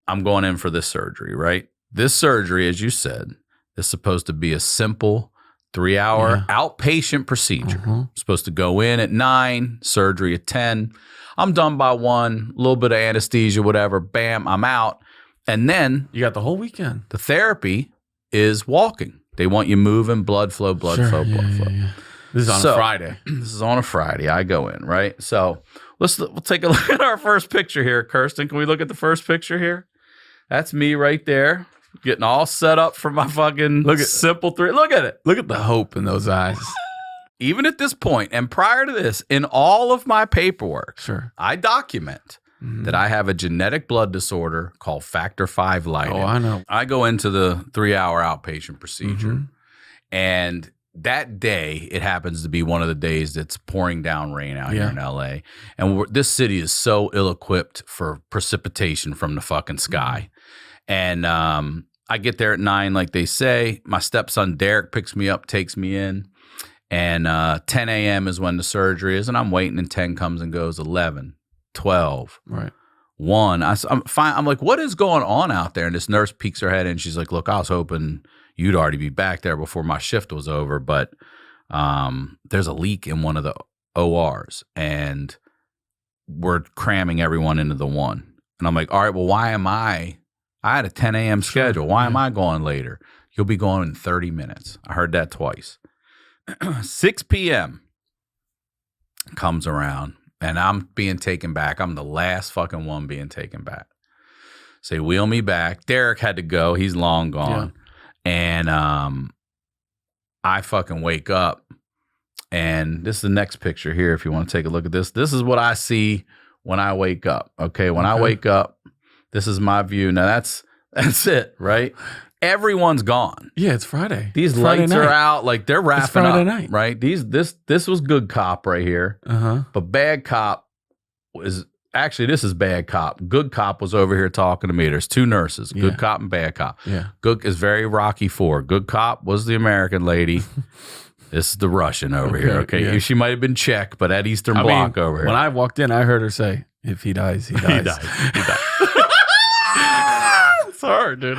I'm going in for this surgery, right? This surgery, as you said, is supposed to be a simple 3-hour outpatient procedure. Supposed to go in at 9, surgery at 10. I'm done by 1, a little bit of anesthesia, whatever. Bam, I'm out. And then you got the whole weekend. The therapy is walking. They want you moving, blood flow, blood flow. Yeah. This is on a Friday. This is on a Friday. I go in, right? So we'll take a look at our first picture here, Kirsten. Can we look at the first picture here? That's me right there, getting all set up for my fucking simple 3. Look at it. Look at the hope in those eyes. Even at this point, and prior to this, in all of my paperwork, I document that I have a genetic blood disorder called factor V Leiden. Oh, I know. I go into the 3-hour outpatient procedure, and that day, it happens to be one of the days that's pouring down rain out here in LA. And this city is so ill-equipped for precipitation from the fucking sky. And I get there at 9, like they say. My stepson, Derek, picks me up, takes me in. And 10 a.m. is when the surgery is. And I'm waiting, and 10 comes and goes, 11, 12, 1. I'm fine. I'm like, what is going on out there? And this nurse peeks her head in. She's like, look, I was hoping you'd already be back there before my shift was over. But there's a leak in one of the ORs. And we're cramming everyone into the one. And I'm like, all right, well, why am I had a 10 a.m. schedule. Why am I going later? You'll be going in 30 minutes. I heard that twice. 6 p.m. comes around, and I'm being taken back. I'm the last fucking one being taken back. So they wheel me back. Derek had to go. He's long gone. And I fucking wake up, and this is the next picture here if you want to take a look at this. This is what I see when I wake up. Okay, when I wake up, this is my view. Now that's it, right? Everyone's gone. Yeah, it's Friday. These lights are out, like they're wrapping Friday up, night. right? This was good cop right here. But bad cop was actually, this is bad cop. Good cop was over here talking to me. There's 2 nurses, good cop and bad cop. Yeah. Good is very Rocky 4. Good cop was the American lady. This is the Russian over here. Okay, she might have been Czech, but at Eastern Bloc over here. When I walked in, I heard her say, "If he dies, he dies." He dies. It's hard, dude.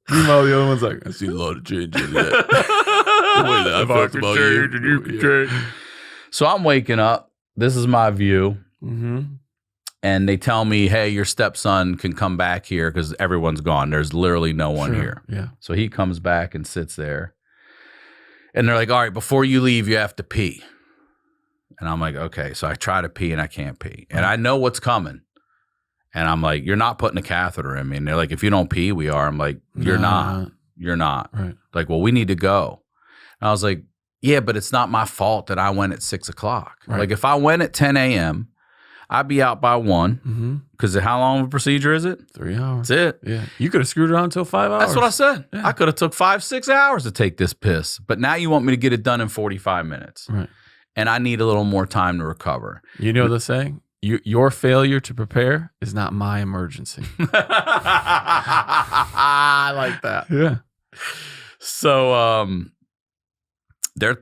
Meanwhile, the other one's like, I see a lot of change in that. The way that I felt about you. So I'm waking up. This is my view. And they tell me, hey, your stepson can come back here because everyone's gone. There's literally no one here. Yeah. So he comes back and sits there. And they're like, all right, before you leave, you have to pee. And I'm like, okay. So I try to pee and I can't pee. And I know what's coming. And I'm like, you're not putting a catheter in me. And they're like, if you don't pee, we are. I'm like, you're not. You're not. Right. Like, well, we need to go. And I was like, yeah, but it's not my fault that I went at 6 o'clock. Right. Like, if I went at 10 a.m., I'd be out by 1. Because how long of a procedure is it? 3 hours. That's it. Yeah. You could have screwed around until 5 hours. That's what I said. Yeah. I could have took 5-6 hours to take this piss. But now you want me to get it done in 45 minutes. Right. And I need a little more time to recover. You know the saying? Your failure to prepare is not my emergency. I like that. Yeah. So, they're,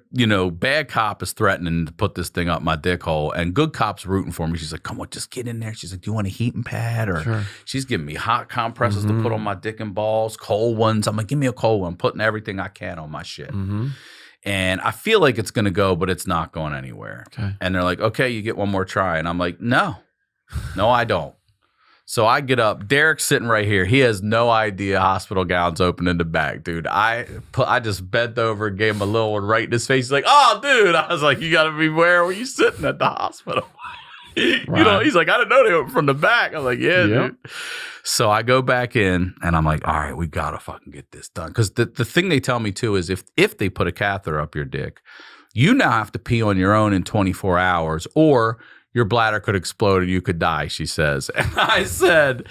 bad cop is threatening to put this thing up my dick hole, and good cop's rooting for me. She's like, come on, just get in there. She's like, do you want a heating pad? Or she's giving me hot compresses to put on my dick and balls, cold ones. I'm like, give me a cold one. I'm putting everything I can on my shit. And I feel like it's going to go, but it's not going anywhere. Okay. And they're like, okay, you get one more try. And I'm like, no, I don't. So I get up. Derek's sitting right here. He has no idea hospital gown's open in the back, dude. I just bent over and gave him a little one right in his face. He's like, oh, dude. I was like, you got to be aware where you sitting at the hospital. He's like, I didn't know they were from the back. I'm like, yeah, dude. So I go back in and I'm like, all right, we got to fucking get this done. Because the thing they tell me too is if they put a catheter up your dick, you now have to pee on your own in 24 hours or your bladder could explode and you could die, she says. And I said,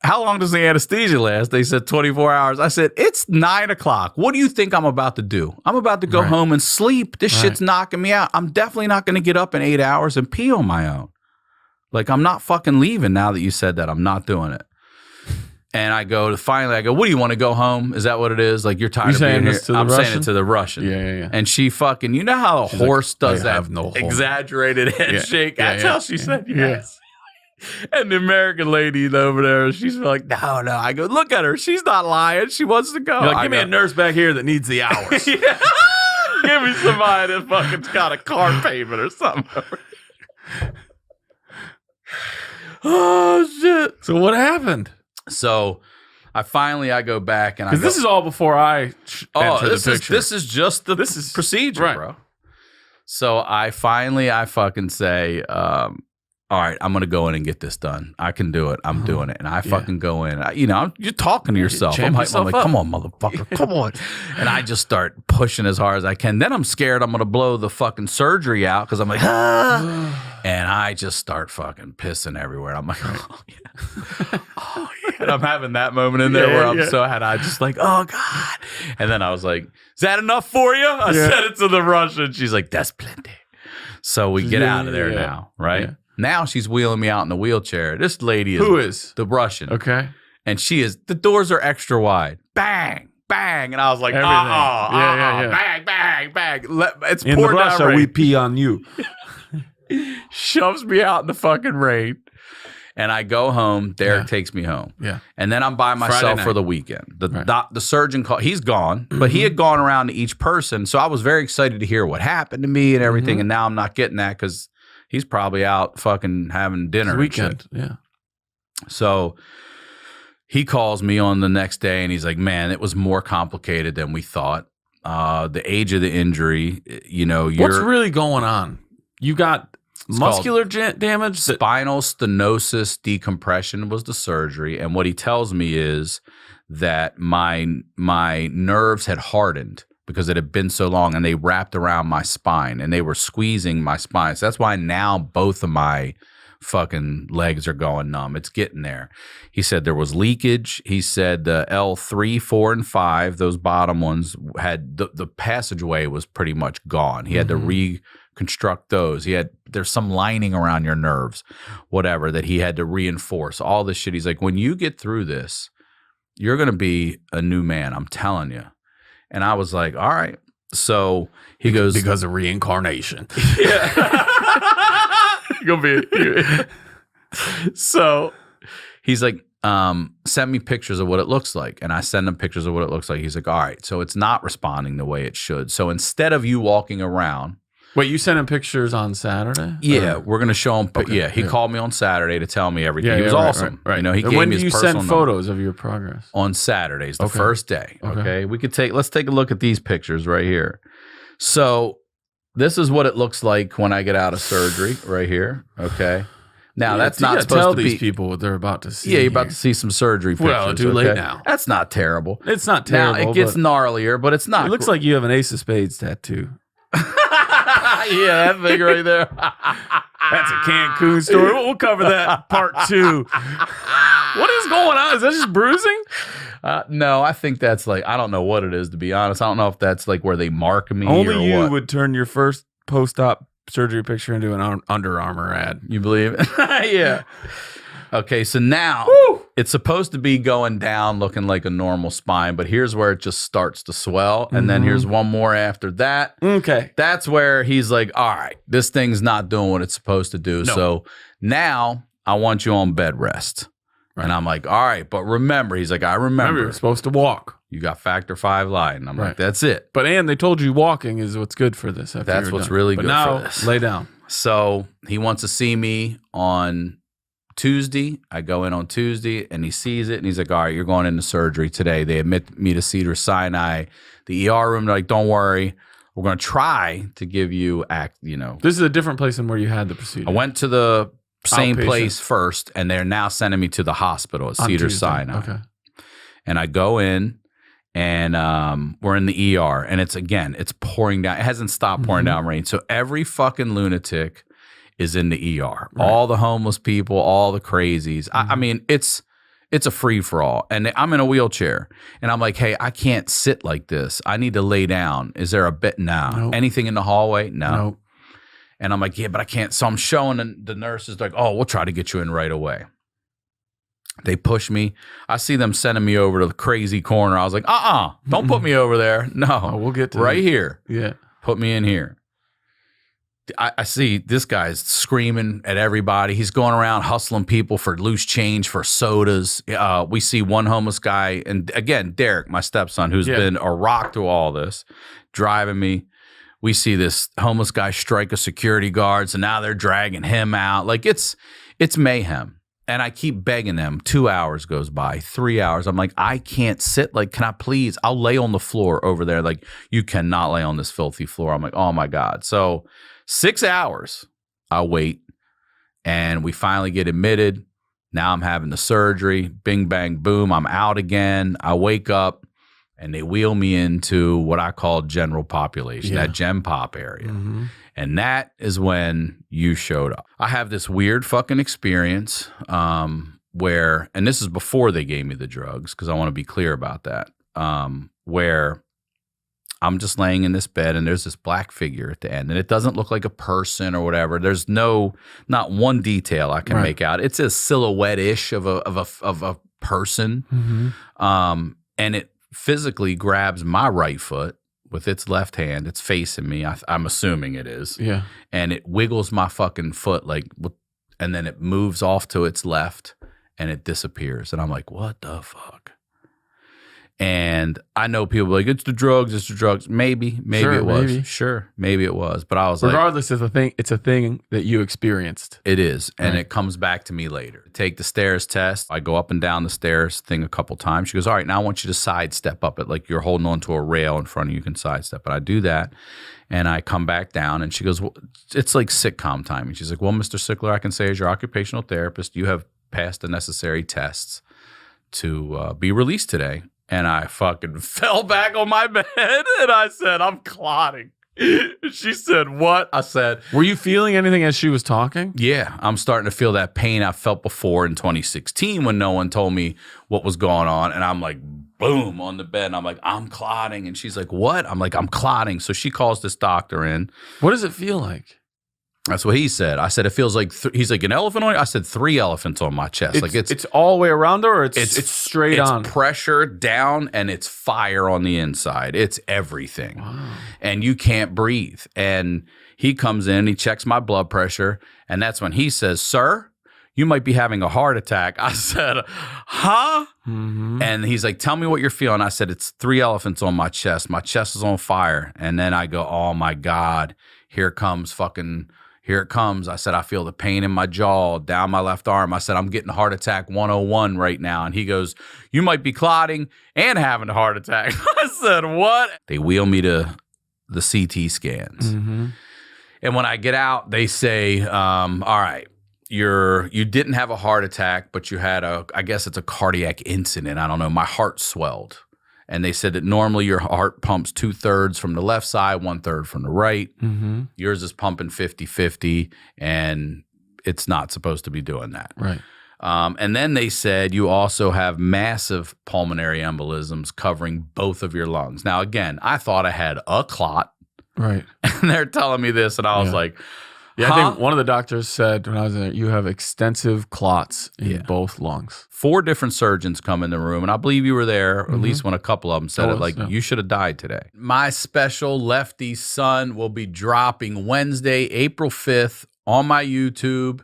how long does the anesthesia last? They said 24 hours. I said, it's 9 o'clock. What do you think I'm about to do? I'm about to go home and sleep. This shit's knocking me out. I'm definitely not going to get up in 8 hours and pee on my own. Like, I'm not fucking leaving now that you said that. I'm not doing it. And I go, what do you want to go home? Is that what it is? Like, you're tired of being here? I'm saying it to the Russian. Yeah. And she fucking, you know how a horse does that no exaggerated head shake? That's how she said yes. And the American lady over there, she's like, no. I go, look at her. She's not lying. She wants to go. You're like, give me a nurse back here that needs the hours. Yeah. Give me somebody that fucking got a car payment or something. Oh, shit. So what happened? So I go back and because this is all before I enter the picture. This is just the procedure, right, bro. So I fucking say, all right, I'm gonna go in and get this done. I can do it. I'm doing it, and I fucking go in. You're talking to yourself. I'm like, come on, motherfucker, come on. And I just start pushing as hard as I can. Then I'm scared I'm gonna blow the fucking surgery out because I'm like, and I just start fucking pissing everywhere. I'm like, oh yeah. And I'm having that moment in there where I'm so had I just like, oh God. And then I was like, is that enough for you? I said it to the Russian. She's like, that's plenty. So we get out of there now, right? Yeah. Now she's wheeling me out in the wheelchair. This lady is who is the Russian? Okay, and the doors are extra wide. Bang, bang, and I was like, bang, bang, bang. It's in pouring Russia, down rain. We pee on you. Shoves me out in the fucking rain, and I go home. Derek takes me home. Yeah, and then I'm by myself for the weekend. The surgeon called. He's gone, but he had gone around to each person, so I was very excited to hear what happened to me and everything. And now I'm not getting that because he's probably out fucking having dinner. Weekend, yeah. So he calls me on the next day and he's like, man, it was more complicated than we thought. The age of the injury, what's really going on? You got muscular damage? Spinal stenosis decompression was the surgery. And what he tells me is that my nerves had hardened because it had been so long and they wrapped around my spine and they were squeezing my spine. So that's why now both of my fucking legs are going numb. It's getting there. He said there was leakage. He said the L3, 4, and 5, those bottom ones had the passageway was pretty much gone. He had to reconstruct those. There's some lining around your nerves, whatever, that he had to reinforce. All this shit. He's like, when you get through this, you're going to be a new man. I'm telling you. And I was like, all right. So he goes, because of reincarnation. Yeah. So he's like, send me pictures of what it looks like. And I send him pictures of what it looks like. He's like, all right, so it's not responding the way it should. So instead of you walking around. Wait, you sent him pictures on Saturday? Yeah, we're going to show him. Okay, he called me on Saturday to tell me everything. He was awesome. Right. He gave me his personal number. When do you send photos of your progress? On Saturdays, the first day. Okay. Let's take a look at these pictures right here. So this is what it looks like when I get out of surgery right here. Okay. Now that's not supposed tell to these be people what they're about to see. Yeah, you're about to see some surgery pictures. Well, too late now. That's not terrible. It's not terrible. Now it gets gnarlier, but it's not. It looks like you have an Ace of Spades tattoo. Yeah, that thing right there. That's a Cancun story. We'll cover that part 2. What is going on? Is that just bruising? No, I think that's like, I don't know what it is, to be honest. I don't know if that's like where they mark me. Only you would turn your first post-op surgery picture into an Under Armour ad. You believe it? Yeah. Okay, so now it's supposed to be going down looking like a normal spine, but here's where it just starts to swell, and then here's one more after that. Okay. That's where he's like, all right, this thing's not doing what it's supposed to do. No. So now I want you on bed rest. Right. And I'm like, all right, but remember, he's like, I remember. You're supposed to walk. You got factor 5 lying. I'm like, that's it. But they told you walking is what's good for this. That's what's really good for this. Lay down. So he wants to see me on Tuesday. I go in on Tuesday and he sees it and he's like, all right, you're going into surgery today. They admit me to Cedars-Sinai. The ER room, they're like, don't worry. We're going to try to give you This is a different place than where you had the procedure. I went to the same place first and they're now sending me to the hospital at Cedars-Sinai. Okay. And I go in and we're in the ER and it's pouring down. It hasn't stopped pouring down rain. So every fucking lunatic is in the ER. Right. All the homeless people, all the crazies. I mean, it's a free-for-all. And I'm in a wheelchair. And I'm like, hey, I can't sit like this. I need to lay down. Is there a bit? No. Nope. Anything in the hallway? No. Nope. And I'm like, yeah, but I can't. So I'm showing the nurses like, oh, we'll try to get you in right away. They push me. I see them sending me over to the crazy corner. I was like, don't put me over there. No. We'll get to right here. Yeah. Put me in here. I see this guy's screaming at everybody. He's going around hustling people for loose change for sodas. We see one homeless guy, and again, Derek, my stepson, who's been a rock to all this, driving me. We see this homeless guy strike a security guard, so now they're dragging him out. Like it's mayhem. And I keep begging them. 2 hours goes by, 3 hours. I'm like, I can't sit. Like, can I please? I'll lay on the floor over there. Like, you cannot lay on this filthy floor. I'm like, oh my God. So 6 hours, I wait, and we finally get admitted. Now I'm having the surgery. Bing, bang, boom. I'm out again. I wake up, and they wheel me into what I call general population, that Gen Pop area. Mm-hmm. And that is when you showed up. I have this weird fucking experience where, and this is before they gave me the drugs, because I want to be clear about that, where I'm just laying in this bed and there's this black figure at the end, and it doesn't look like a person or whatever. There's not one detail I can make out. It's a silhouette-ish of a person. Mm-hmm. And it physically grabs my right foot with its left hand. It's facing me. I'm assuming it is. Yeah. And it wiggles my fucking foot and then it moves off to its left and it disappears. And I'm like, what the fuck? And I know people are like, it's the drugs. Maybe sure, it was. Maybe. Sure, maybe it was. But I was regardless, it's a thing that you experienced. It is. And it comes back to me later. Take the stairs test. I go up and down the stairs thing a couple times. She goes, all right, now I want you to sidestep up it. Like you're holding onto a rail in front of you. You can sidestep. But I do that. And I come back down and she goes, well, it's like sitcom timing. She's like, well, Mr. Sickler, I can say as your occupational therapist, you have passed the necessary tests to be released today. And I fucking fell back on my bed and I said, I'm clotting. She said, what? I said, were you feeling anything as she was talking? Yeah, I'm starting to feel that pain I felt before in 2016 when no one told me what was going on. And I'm like, boom, on the bed. And I'm like, I'm clotting. And she's like, what? I'm like, I'm clotting. So she calls this doctor in. What does it feel like? That's what he said. I said, it feels like, he's like, an elephant on you? I said, 3 elephants on my chest. It's all the way around her, or it's straight on? It's pressure down and it's fire on the inside. It's everything. Wow. And you can't breathe. And he comes in, he checks my blood pressure. And that's when he says, sir, you might be having a heart attack. I said, huh? Mm-hmm. And he's like, tell me what you're feeling. I said, it's 3 elephants on my chest. My chest is on fire. And then I go, oh my God, here it comes. I said, I feel the pain in my jaw, down my left arm. I said, I'm getting heart attack 101 right now. And he goes, you might be clotting and having a heart attack. I said, what? They wheel me to the CT scans. Mm-hmm. And when I get out, they say, all right, you didn't have a heart attack, but you had I guess it's a cardiac incident. I don't know. My heart swelled. And they said that normally your heart pumps 2/3 from the left side, 1/3 from the right. Mm-hmm. Yours is pumping 50-50, and it's not supposed to be doing that. Right. And then they said you also have massive pulmonary embolisms covering both of your lungs. Now, again, I thought I had a clot. Right. And they're telling me this, and I was like, yeah, I think one of the doctors said when I was in there, you have extensive clots in both lungs. 4 different surgeons come in the room, and I believe you were there, or at least when a couple of them said you should have died today. My special Lefty Son will be dropping Wednesday, April 5th on my YouTube.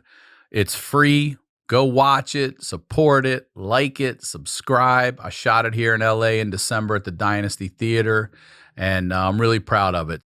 It's free. Go watch it, support it, like it, subscribe. I shot it here in LA in December at the Dynasty Theater, and I'm really proud of it.